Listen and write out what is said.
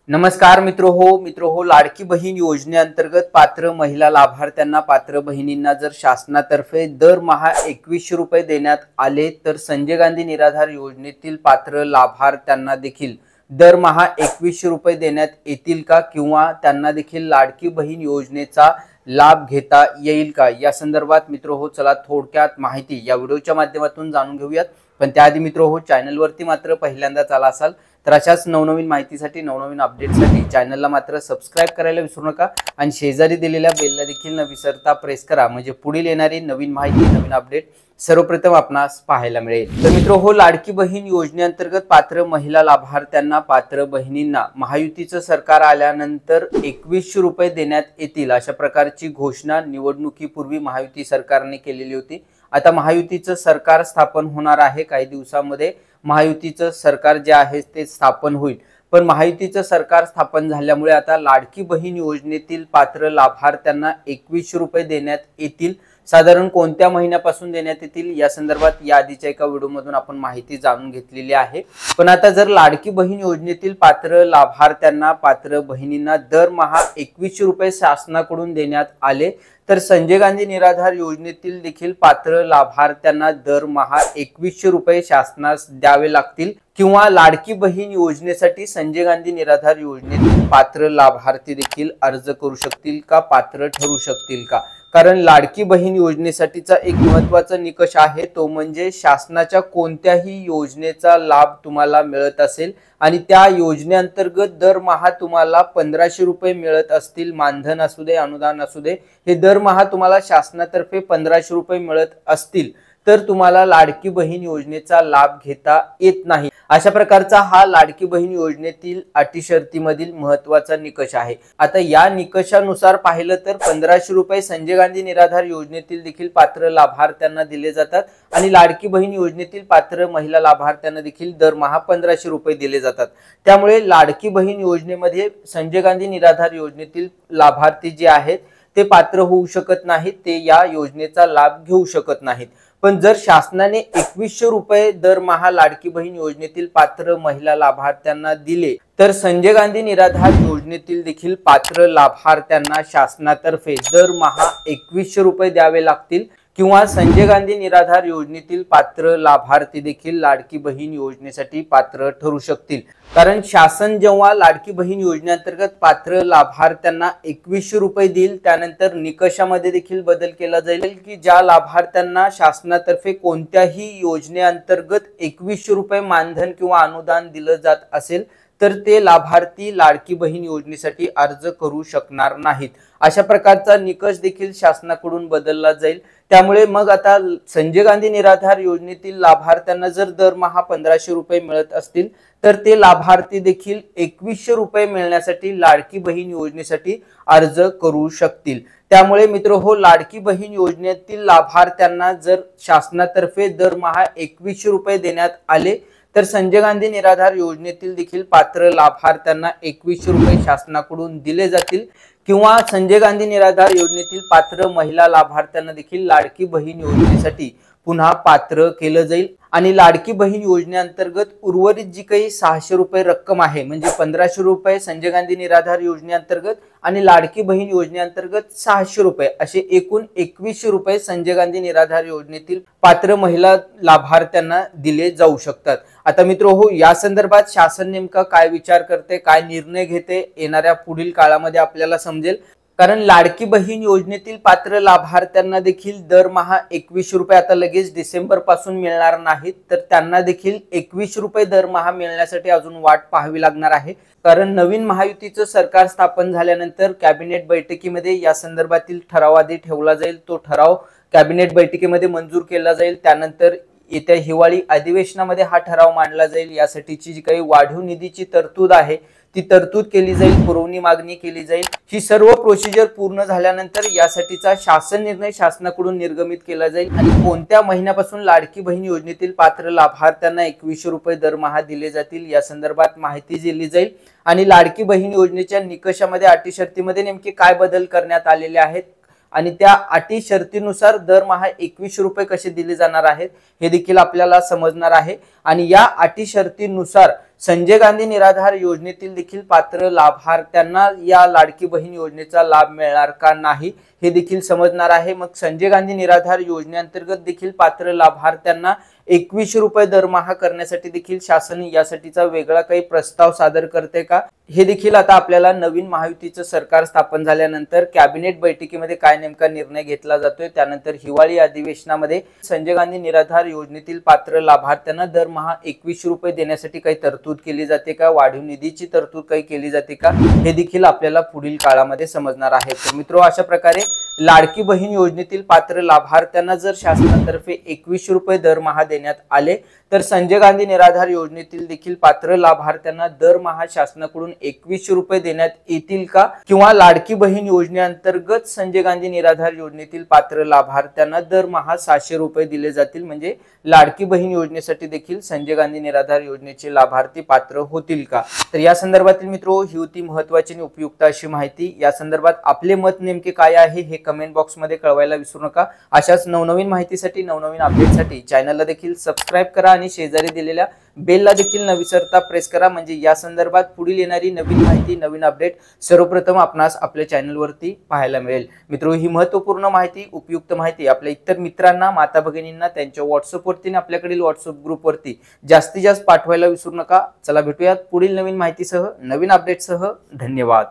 नमस्कार मित्र हो लाडकी बहीण योजनेअंतर्गत पात्र महिला लाभार्थ्यांना पात्र बहिणींना जर शासनातर्फे दरमहा 2100 रुपये देण्यात आले तर संजय गांधी निराधार योजनेतील पात्र लाभार्थ्यांना देखील दरमहा 2100 रुपये देण्यात येतील का किंवा त्यांना देखील लाडकी बहीण योजनेचा लाभ घेता येईल का या संदर्भात मित्र चला थोडक्यात माहिती या व्हिडिओच्या माध्यमातून जाणून घेऊयात। पण त्याआधी मित्र चॅनलवरती मात्र पहिल्यांदाच आला असाल तर अशाच नवनवीन माहितीसाठी नवनवीन अपडेटसाठी चॅनलला मात्र सबस्क्राइब करायला विसरू नका आणि शेजारी दिलेल्या बेलला देखील न विसरता प्रेस करा म्हणजे पुढील येणारी नवीन माहिती नवीन अपडेट सर्वप्रथम आपणास पाहायला मिळेल। तर मित्र लाडकी बहीण योजनेअंतर्गत पात्र महिला लाभार्थ्यांना पात्र बहिणींना महायुतीचं सरकार आल्यानंतर 2100 रुपये देण्यात येतील अशा प्रकारची घोषणा निवडणुकीपूर्वी महायुती सरकारने केलेली होती। आता महायुतीचं सरकार स्थापन होणार आहे, काही दिवसांमध्ये महायुतीचं सरकार जे आहे ते स्थापन होईल। पण महायुतीचं सरकार स्थापन झाल्यामुळे आता लाडकी बहीण योजनेतील पात्र लाभार्थ्यांना 2100 रुपये देण्यात येतील। साधारण कोणत्या महिन्यापासून देण्यात येतील या संदर्भात या आधीच्या एका व्हिडिओमधून आपण माहिती जाणून घेतलेली आहे। पण आता जर लाडकी बहीण योजनेतील पात्र लाभार्थ्यांना पात्र बहिणींना दरमहा 2100 रुपये शासनाकडून देण्यात आले तर संजय गांधी निराधार योजनेतील देखील पात्र लाभार्थ्यांना दरमहा 2100 रुपये शासनास द्यावे लागतील किंवा लाडकी बहीण योजनेसाठी संजय गांधी निराधार योजनेतील पात्र लाभार्थी देखील अर्ज करू शकतील का, पात्र ठरू शकतील का? कारण लाडकी बहीण योजनेसाठीचा एक महत्त्वाचा निकष आहे तो म्हणजे शासनाच्या कोणत्याही योजनेचा लाभ तुम्हाला मिळत असेल आणि त्या योजनेअंतर्गत दरमहा तुम्हाला 1500 रुपये मिळत असतील, मानधन असू दे अनुदान असू दे, हे दरमहा तुम्हाला शासनातर्फे 1500 रुपये मिळत असतील तर तुम्हाला लाडकी बहीण योजनेचा लाभ घेता येत नाही। अशा प्रकारचा हा लाडकी बहीण योजनेतील अटी शर्तीमधील महत्त्वाचा निकष आहे। आता या निकषानुसार पाहिलं तर 1500 रुपये संजय गांधी निराधार योजनेतील देखील पात्र लाभार्थ्यांना दिले जातात आणि लाडकी बहीण योजनेतील पात्र महिला लाभार्थ्यांना देखील दरमहा 1500 रुपये दिले जातात। त्यामुळे लाडकी बहीण योजनेमध्ये संजय गांधी निराधार योजनेतील लाभार्थी जे आहेत ते पात्र होऊ शकत नाहीत, ते या योजनेचा लाभ घेऊ शकत नाहीत। पण जर शासनाने 2100 रुपये दरमहा लाडकी बहीण योजनेतील पात्र महिला लाभार्थ्यांना दिले तर संजय गांधी निराधार योजनेतील देखील पात्र लाभार्थ्यांना शासनातर्फे दरमहा 2100 रुपये द्यावे लागतील किंवा संजय गांधी निराधार योजनेतील पात्र लाभार्थी देखील लाडकी बहीण योजनेसाठी पात्र ठरू शकतील। कारण शासन जेव्हा लाडकी बहीण योजनेअंतर्गत पात्र लाभार्थ्यांना 2100 रुपये देईल त्यानंतर निकषामध्ये देखील बदल केला जाईल की ज्या लाभार्थ्यांना शासनातर्फे कोणत्याही योजनेअंतर्गत 2100 रुपये मानधन किंवा अनुदान दिलं जात असेल तर ते लाभार्थी लाडकी बहीण योजनेसाठी अर्ज करू शकणार नाहीत। अशा प्रकारचा निकष देखील शासनाकडून बदलला जाईल। त्यामुळे मग आता संजय गांधी निराधार योजनेतील लाभार्थ्यांना जर दरमहा 1500 रुपये मिळत असतील तर ते लाभार्थी देखील 2100 रुपये मिळण्यासाठी लाडकी बहीण योजनेसाठी अर्ज करू शकतील। त्यामुळे मित्र लाडकी बहीण योजनेतील लाभार्थ्यांना जर शासनातर्फे दरमहा 2100 रुपये देण्यात आले तर संजय गांधी निराधार योजनेतील देखील पात्र लाभार्थ्यांना 2100 रुपये शासनाकडून दिले जातील किंवा संजय गांधी निराधार योजनेतील पात्र महिला लाभार्थ्यांना देखील लाडकी बहीण योजनेसाठी पुन्हा पात्र केलं जाईल आणि लाडकी बहीण योजनेअंतर्गत उर्वरित जी काही 600 रुपये रक्कम आहे म्हणजे 1500 रुपये संजय गांधी निराधार योजनेअंतर्गत आणि लाडकी बहीण योजनेअंतर्गत 600 रुपये असे एकूण 2100 रुपये संजय गांधी निराधार योजनेतील पात्र महिला लाभार्थ्यांना दिले जाऊ शकतात। आता मित्र या संदर्भात शासन नेमका काय विचार करते, काय निर्णय घेते येणाऱ्या पुढील काळामध्ये आपल्याला समजेल। कारण लाडकी बहीण योजनेतील पात्र लाभार्थ्यांना देखील दरमहा 2100 रुपये आता लगेच डिसेंबर पासून मिळणार नाहीत तर त्यांना देखील 2100 रुपये दरमहा मिळण्यासाठी अजून वाट पाहावी लागणार आहे। कारण नवीन महायुतीचं सरकार स्थापन झाल्यानंतर कॅबिनेट बैठकीमध्ये या संदर्भातील ठराव आधी ठेवला जाईल, तो ठराव कॅबिनेट बैठकीमध्ये मंजूर केला जाईल। त्यानंतर येत्या हिवाळी अधिवेशनामध्ये हा ठराव मांडला जाईल। यासाठीची जी काही वाढीव निधीची तरतूद आहे ती तरतूद केली जाईल, पुरवणी मागणी केली जाईल। ही सर्व प्रोसिजर पूर्ण झाल्यानंतर यासाठीचा शासन निर्णय शासनाकडून निर्गमित केला जाईल आणि कोणत्या महिन्यापासून लाडकी बहीण योजनेतील पात्र लाभार्थ्यांना 2100 रुपये दरमहा दिले जातील या संदर्भात माहिती दिली जाईल आणि लाडकी बहीण योजनेच्या निकषामध्ये अटी शर्तीमध्ये नेमके काय बदल करण्यात आलेले आहेत आणि त्या अटी शर्तीनुसार दरमहा 2100 रुपये कसे दिले जाणार आहेत हे देखील आपल्याला समजणार आहे। आणि या अटी शर्तीनुसार संजय गांधी निराधार योजनेतील देखील पात्र लाभार्थ्यांना या लाडकी बहीण योजनेचा लाभ मिळणार का नाही हे देखील समजणार आहे। मग संजय गांधी निराधार योजनेअंतर्गत देखील पात्र लाभार्थ्यांना 2100 रुपये दरमहा करण्यासाठी देखील शासन यासाठीचा वेगळा काही प्रस्ताव सादर करते का, हे देखील आता आपल्याला नवीन महायुतीचं सरकार स्थापन झाल्यानंतर कॅबिनेट बैठकीमध्ये काय नेमका निर्णय घेतला जातोय, त्यानंतर हिवाळी अधिवेशनामध्ये संजय गांधी निराधार योजनेतील पात्र लाभार्थ्यांना दरमहा 2100 रुपये देण्यासाठी काही तरतूद केली जाते का, वाढीव निधीची तरतूद काही केली जाते का, हे देखील आपल्याला पुढील काळामध्ये समजणार आहे। तर मित्रो, अशा प्रकारे लाडकी बहीण योजनेतील पात्र लाभार्थ्यांना जर शासनातर्फे 2100 रुपये दरमहा देण्यात आले तर संजय गांधी निराधार योजनेतील देखील पात्र लाभार्थ्यांना दरमहा शासनाकडून 2100 रुपये देण्यात येतील का, किंवा लाडकी बहीण योजनेअंतर्गत संजय गांधी निराधार योजनेतील पात्र लाभार्थ्यांना दरमहा 700 रुपये दिले जातील, म्हणजे लाडकी बहीण योजनेसाठी देखील संजय गांधी निराधार योजनेचे लाभार्थी पात्र होतील का। तर या संदर्भातील मित्रो, ही होती महत्त्वाची आणि उपयुक्त अशी माहिती। या संदर्भात आपले मत नेमके काय आहे हे कमेंट बॉक्स मध्ये कळवायला विसरू नका। अशाच नवनवीन माहितीसाठी, नवनवीन अपडेटसाठी चॅनलला देखील सबस्क्राइब करा आणि शेजारी दिलेल्या बेलला देखील न विसरता प्रेस करा, म्हणजे या संदर्भात पुढील येणारी नवीन माहिती, नवीन अपडेट सर्वप्रथम आपणास आपल्या चॅनलवरती पाहायला मिळेल। मित्रो, ही महत्त्वपूर्ण माहिती, उपयुक्त माहिती आपल्या इतर मित्रांना, माता भगिनींना त्यांच्या व्हॉट्सअपवरती आणि आपल्याकडील व्हॉट्सअप ग्रुपवरती जास्तीत जास्त पाठवायला विसरू नका। चला भेटूयात पुढील नवीन माहितीसह, नवीन अपडेटसह। धन्यवाद।